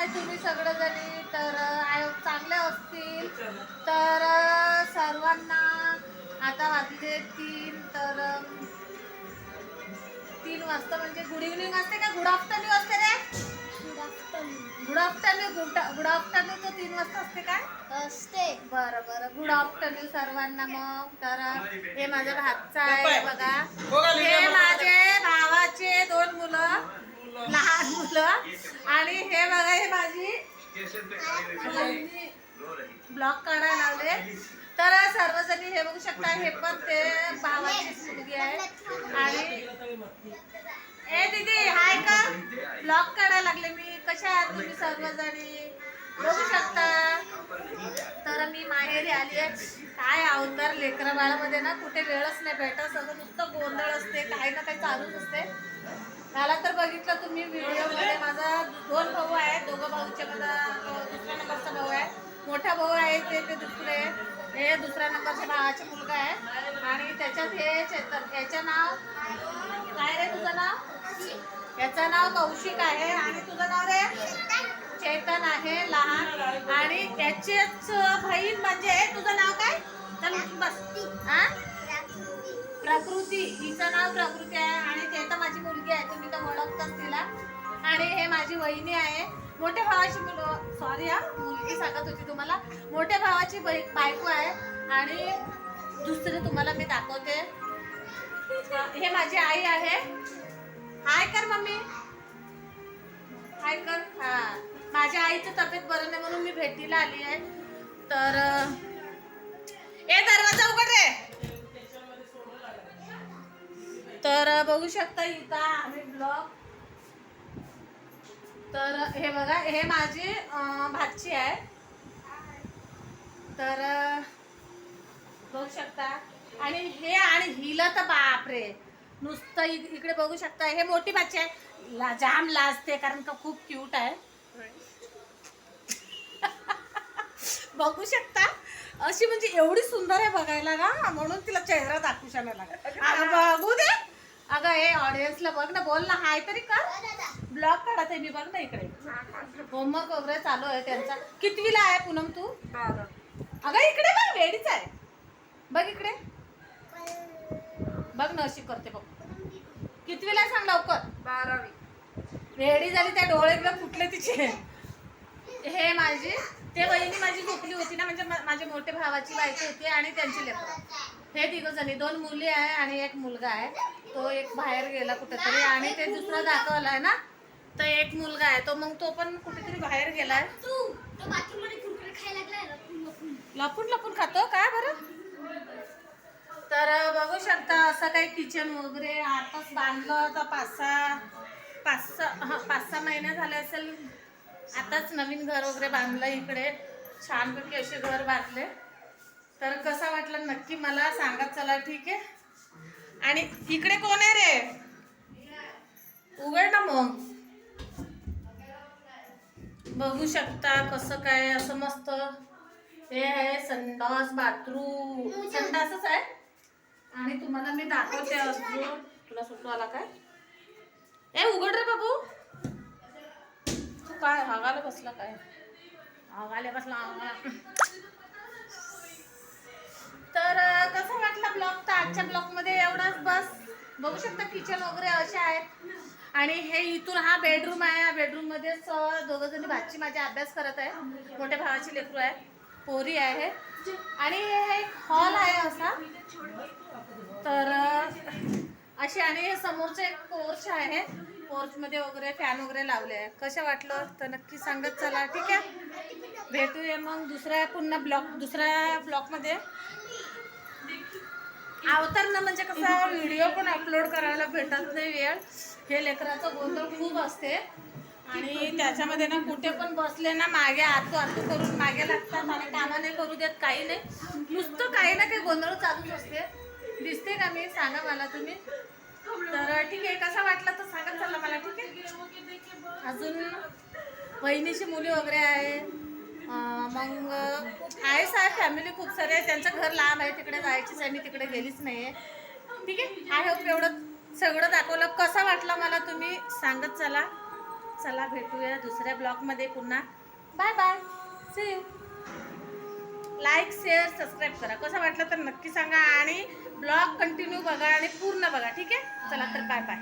आहे तुम्ही सगळेजणी? तर चांगले असतील. तर सर्वांना आता वाजले 3. तर 3 वाजता म्हणजे गुड इव्हनिंग असते का गुड आफ्टरनून असते रे? Good afternoon. गुड आफ्टरनून तर 3 वाजता असते काय? असते. बरं बरं, गुड आफ्टरनून सर्वांना. मग तर हे माझ्या भाचा आहे बघा, हे माझे भावाचे 2 मुलं, लहान मुलं. आणि हे बघा, हे माझी ब्लॉग काढायला लावले. तर सर्वजणी हे बघू शकता, हे पण ते भावाची मुलगी आहे. आणि ए दीदी हाय का? ब्लॉग काढायला लागले मी. कशा आहात तुम्ही सर्वजणी? बघू शकता. तर मी माहेरी आली आहे. काय अवतार लेकरा बाळामध्ये ना, कुठे वेळच नाही भेटत. सगळं नुसतं गोंधळ असते, काही ना काही चालूच असते. मला तर बघितलं तुम्ही व्हिडिओमध्ये, माझा 2 भाऊ आहेत. दोघं भाऊचे माझा दुसऱ्या नंबरचा भाऊ आहे. मोठा भाऊ आहे ते दुसरे, हे दुसऱ्या नंबरच्या भावाचा मुलगा आहे. आणि त्याच्यात हे चेतन, याचं नाव काय रे? तुझं नाव? याचं नाव कौशिक आहे. आणि तुझं नाव रे? चेतन आहे, लहान. आणि त्याचीच बहीण म्हणजे तुझं नाव काय? तर बस. हा, प्रकृती. हिचं नाव प्रकृती आहे. आणि ते तर माझी मुलगी आहे, तुम्ही तर ओळखताच तिला. आणि हे माझी वहिनी आहे. मोठ्या भावाची मुलं, सॉरी हा, मुलगी सांगत होती तुम्हाला. मोठ्या भावाची बायको आहे. आणि दुसरे तुम्हाला मी दाखवते, हे माझी आई आहे. हाय कर मम्मी, हाय कर. हा, माझ्या आईचं तब्येत बरं नाही म्हणून मी भेटीला आली आहे. तर ए दरवाजा उघड रे. तर बघू शकता इथं आम्ही ब्लॉग. तर हे बघा, हे माझी भाची आहे. तर बघू शकता. आणि हे आणि हिला तर बापरे, नुसतं इकडे बघू शकता. हे मोठी भाची आहे, जाम लाजते कारण का खूप क्यूट आहे. बघू शकता, अशी म्हणजे एवढी सुंदर आहे बघायला ना, म्हणून तिला चेहरा दाखवू लागला. बघू दे. अगं हे ऑडियन्सला बघ ना, बोल ना, हाय तरी कर. ब्लॉग काढत आहे मी, बघ ना इकडे. होमवर्क वगैरे चालू आहे त्यांचा. कितवीला आहे पूनम तू? अगं इकडे बघ, वेडीच आहे. बघ इकडे बघ ना, अशी करते बघ. कितवीला सांग लवकर? 12वी. वेडी झाली, त्या डोळे फुटले तिचे. हे माझी ते बहिणी माझी झोपली होती ना, म्हणजे माझ्या मोठ्या भावाची बायको होती आणि त्यांची लेकरं. हे 3 जणी, 2 मुली आहे आणि 1 मुलगा आहे. तो एक बाहेर गेला कुठेतरी. आणि ते दुसरा दाखवलाय ना, तर 1 मुलगा आहे तो, मग तो पण कुठेतरी बाहेर गेलाय. लपून लपून खातो काय बरं? तर बघू शकता, असं काही किचन वगैरे आताच बांधलं. तर 5-6 महिने झाले असेल. आताच नवीन घर वगैरे बांधलं इकडे, छानपैकी असे घर बांधले. तर कसा वाटला नक्की मला सांगत चला, ठीक आहे. आणि इकडे कोण आहे रे? उघड ना मग. बघू शकता कसं काय, असं मस्त. हे आहे संडास, बाथरूम. संडासच आहे. आणि तुम्हाला मी दाखवते अजून. तुला सुटू आला काय? ए उघड रे बाबू. तू काय हागायला बसला काय? हागायला बसला. तर कसं वाटलं ब्लॉग? तर आजच्या ब्लॉगमध्ये एवढाच बस. बघू शकता किचन वगैरे असे आहेत. आणि हे इथून हा बेडरूम आहे. या बेडरूममध्येच 2 जणी भाची माझ्या अभ्यास करत आहे. मोठ्या भावाची लेकरू आहे, पोरी आहे. आणि हे एक हॉल आहे असा. तर असे. आणि हे समोरचं एक पोर्च आहे. पोर्चमध्ये वगैरे फॅन वगैरे लावले आहे. कसं वाटलं तर नक्की सांगत चला, ठीक आहे. भेटूया मग दुसऱ्या ब्लॉगमध्ये. अवतरणं म्हणजे कसं, व्हिडिओ पण अपलोड करायला भेटत नाही वेळ. हे लेकराचं गोंधळ खूप असते. आणि त्याच्यामध्ये ना कुठे पण बसले ना, मागे आतू करून मागे लागतात. आणि कामं नाही करू देत, काही नाही. नुसतं काही ना काही गोंधळ चालूच असते. दिसते का मी? सांगा मला तुम्ही. तर ठीक आहे, कसा वाटला तर सांगत चला मला, ठीक आहे. अजून बहिणीची मुली वगैरे आहे. मग आहे साहेब फॅमिली खूप सारे आहे. त्यांचं घर लांब आहे, तिकडे जायचीच आहे. मी तिकडे गेलीच नाही आहे, ठीक आहे. आय होप एवढं सगळं दाखवलं. कसा वाटला मला तुम्ही सांगत चला. चला भेटूया दुसऱ्या ब्लॉगमध्ये पुन्हा. Bye bye, see you. Like share subscribe करा. कसं वाटलं तर नक्की सांगा आणि ब्लॉग कंटिन्यू बघा आणि पूर्ण बघा. ठीक आहे, चला तर बाय बाय.